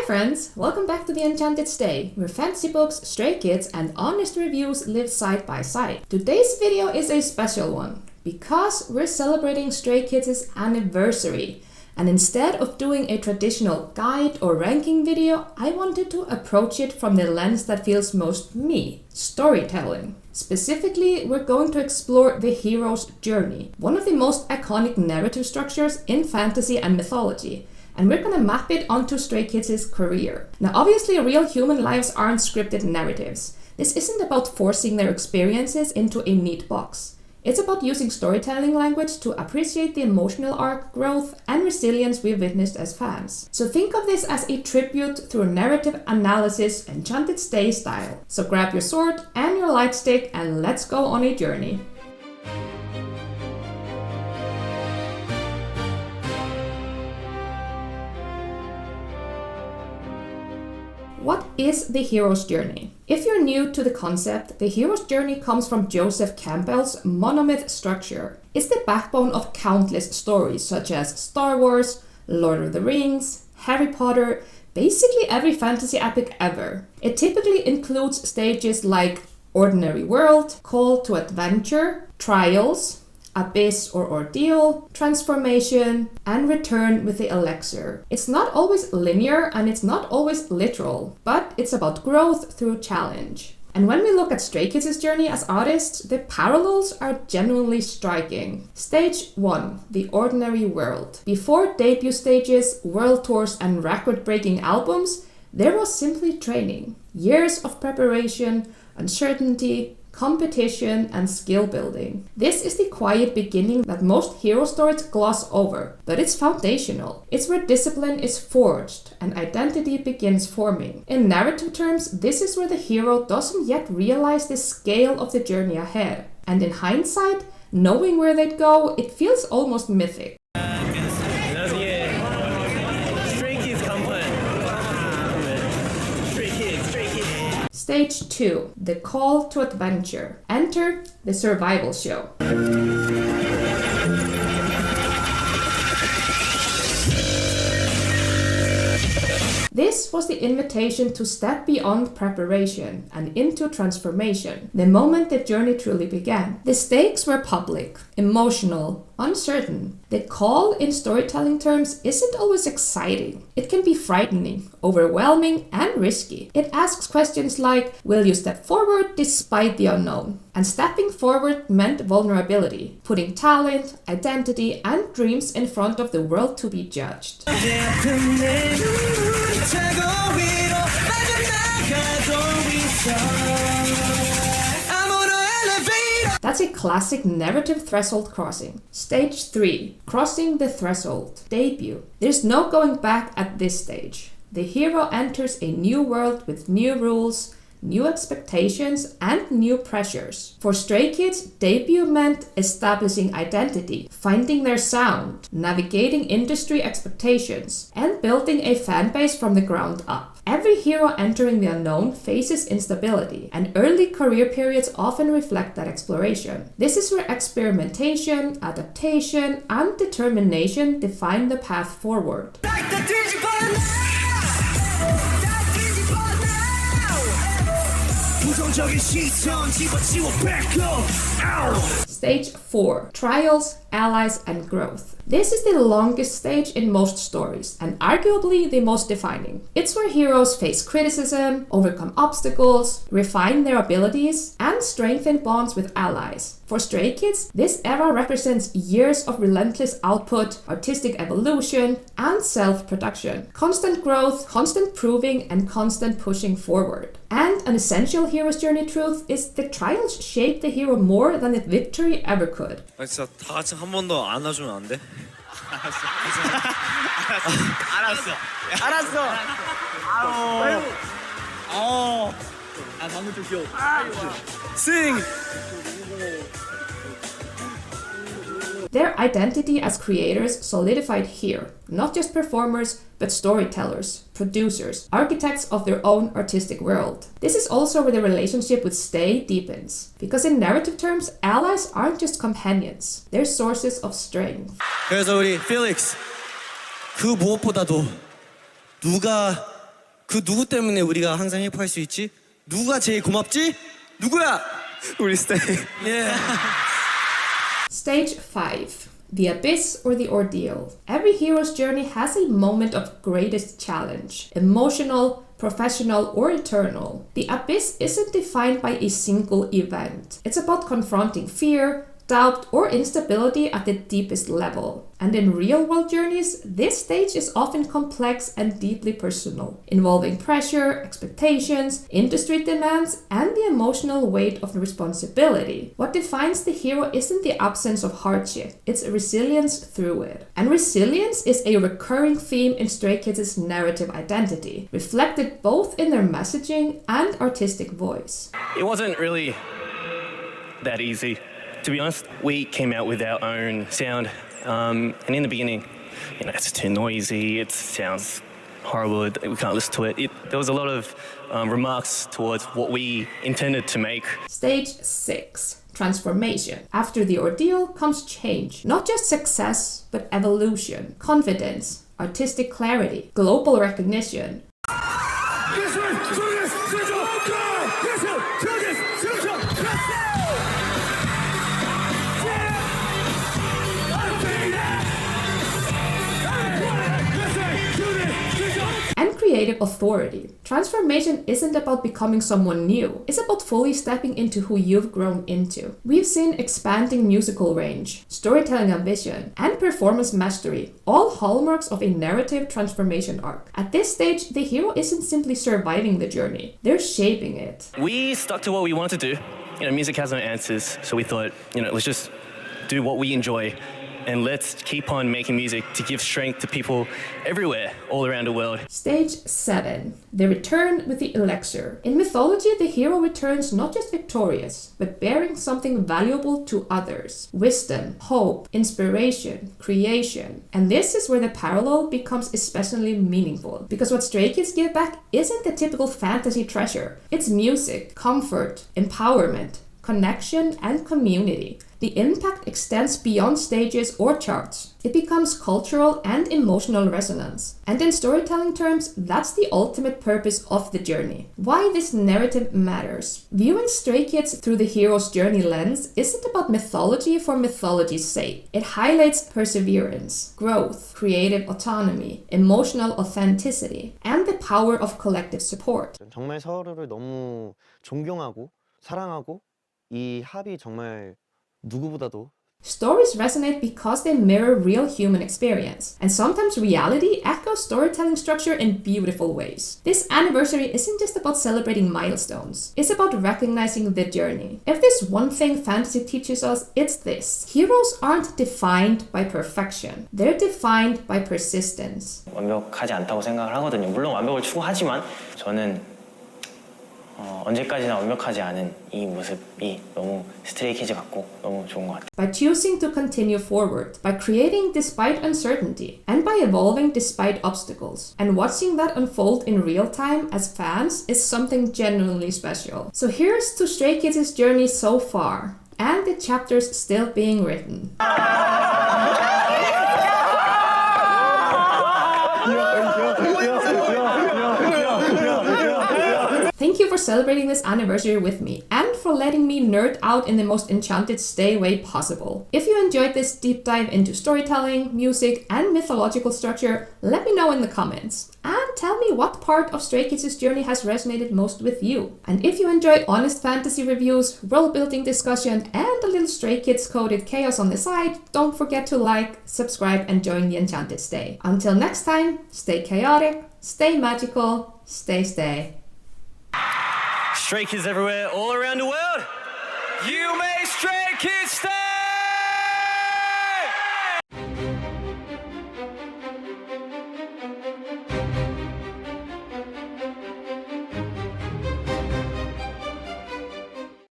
friends, welcome back to the Enchanted Stay, where fantasy books, stray kids, and honest reviews live side by side. Today's video is a special one, because we're celebrating Stray Kids' anniversary. And instead of doing a traditional guide or ranking video, I wanted to approach it from the lens that feels most me, storytelling. Specifically, we're going to explore the hero's journey, one of the most iconic narrative structures in fantasy and mythology. And we're gonna map it onto Stray Kids' career. Now obviously real human lives aren't scripted narratives. This isn't about forcing their experiences into a neat box. It's about using storytelling language to appreciate the emotional arc, growth, and resilience we've witnessed as fans. So think of this as a tribute through narrative analysis, Enchanted Stay style. So grab your sword and your light stick and let's go on a journey. What is the hero's journey? If you're new to the concept, the hero's journey comes from Joseph Campbell's monomyth structure. It's the backbone of countless stories such as Star Wars, Lord of the Rings, Harry Potter, basically every fantasy epic ever. It typically includes stages like Ordinary World, Call to Adventure, Trials, Abyss or Ordeal, Transformation, and Return with the Elixir. It's not always linear and it's not always literal, but it's about growth through challenge. And when we look at Stray Kids' journey as artists, the parallels are genuinely striking. Stage 1, the Ordinary World. Before debut stages, world tours, and record-breaking albums, there was simply training. Years of preparation, uncertainty, competition, and skill building. This is the quiet beginning that most hero stories gloss over, but it's foundational. It's where discipline is forged and identity begins forming. In narrative terms, this is where the hero doesn't yet realize the scale of the journey ahead. And in hindsight, knowing where they'd go, it feels almost mythic. Stage 2, the Call to Adventure. Enter the survival show. This was the invitation to step beyond preparation and into transformation, the moment the journey truly began. The stakes were public, emotional, uncertain. The call in storytelling terms isn't always exciting. It can be frightening, overwhelming, and risky. It asks questions like, will you step forward despite the unknown? And stepping forward meant vulnerability, putting talent, identity, and dreams in front of the world to be judged. That's a classic narrative threshold crossing. Stage 3, crossing the threshold, debut. There's no going back at this stage. The hero enters a new world with new rules, new expectations, and new pressures. For Stray Kids, debut meant establishing identity, finding their sound, navigating industry expectations, and building a fan base from the ground up. Every hero entering the unknown faces instability, and early career periods often reflect that exploration. This is where experimentation, adaptation, and determination define the path forward. Stage 4, Trials, Allies, and Growth. This is the longest stage in most stories, and arguably the most defining. It's where heroes face criticism, overcome obstacles, refine their abilities, and strengthen bonds with allies. For Stray Kids, this era represents years of relentless output, artistic evolution, and self-production. Constant growth, constant proving, and constant pushing forward. And an essential hero's journey truth is the trials shape the hero more than the victory ever could. 진짜 다 같이 한 번 더 안아주면 안 돼? 알았어. 방금 좀 귀여워. Sing. Their identity as creators solidified here, not just performers, but storytellers, producers, architects of their own artistic world. This is also where the relationship with Stay deepens, because in narrative terms, allies aren't just companions, they're sources of strength. 그래서 우리 필릭스, 그 무엇보다도 누가 그 누구 때문에 우리가 항상 힙합할 수 있지? 누가 제일 고맙지? 누구야? 우리 스테이. Yeah. Stage 5. The Abyss or the Ordeal. Every hero's journey has a moment of greatest challenge. Emotional, professional, or eternal. The Abyss isn't defined by a single event. It's about confronting fear, doubt, or instability at the deepest level. And in real-world journeys, this stage is often complex and deeply personal, involving pressure, expectations, industry demands, and the emotional weight of the responsibility. What defines the hero isn't the absence of hardship, it's resilience through it. And resilience is a recurring theme in Stray Kids' narrative identity, reflected both in their messaging and artistic voice. It wasn't really that easy. To be honest, we came out with our own sound, and in the beginning, it's too noisy, it sounds horrible, we can't listen to it. There was a lot of remarks towards what we intended to make. Stage 6. Transformation. After the ordeal comes change. Not just success, but evolution, confidence, artistic clarity, global recognition. And creative authority. Transformation isn't about becoming someone new. It's about fully stepping into who you've grown into. We've seen expanding musical range, storytelling ambition, and performance mastery, all hallmarks of a narrative transformation arc. At this stage, the hero isn't simply surviving the journey, they're shaping it. We stuck to what we wanted to do. Music has no answers, so we thought, let's just do what we enjoy. And let's keep on making music to give strength to people everywhere, all around the world. Stage 7. The return with the Elixir. In mythology, the hero returns not just victorious, but bearing something valuable to others. Wisdom, hope, inspiration, creation. And this is where the parallel becomes especially meaningful. Because what Stray Kids give back isn't the typical fantasy treasure. It's music, comfort, empowerment, connection, and community. The impact extends beyond stages or charts. It becomes cultural and emotional resonance. And in storytelling terms, that's the ultimate purpose of the journey. Why this narrative matters. Viewing Stray Kids through the hero's journey lens isn't about mythology for mythology's sake. It highlights perseverance, growth, creative autonomy, emotional authenticity, and the power of collective support. 정말 서로를 너무 존경하고 사랑하고 이 합이 정말 누구보다도 Stories resonate because they mirror real human experience, and sometimes reality echoes storytelling structure in beautiful ways. This anniversary isn't just about celebrating milestones, it's about recognizing the journey. If there's one thing fantasy teaches us, it's this. Heroes aren't defined by perfection, they're defined by persistence. 완벽하지 않다고 생각을 하거든요. 물론 완벽을 추구하지만 저는 언제까지나 완벽하지 않은 이 모습이 너무 스트레이 키즈 같고 너무 좋은 것 같아요. By choosing to continue forward, by creating despite uncertainty, and by evolving despite obstacles. And watching that unfold in real time as fans is something genuinely special. So here's to Stray Kids' journey so far, and the chapters still being written. Thank you for celebrating this anniversary with me and for letting me nerd out in the most enchanted stay way possible. If you enjoyed this deep dive into storytelling, music, and mythological structure, let me know in the comments. And tell me what part of Stray Kids' journey has resonated most with you. And if you enjoy honest fantasy reviews, world-building discussion, and a little Stray Kids coded chaos on the side, don't forget to like, subscribe, and join the Enchanted Stay. Until next time, stay chaotic, stay magical, stay. Stray Kids everywhere, all around the world. You make Stray Kids stay!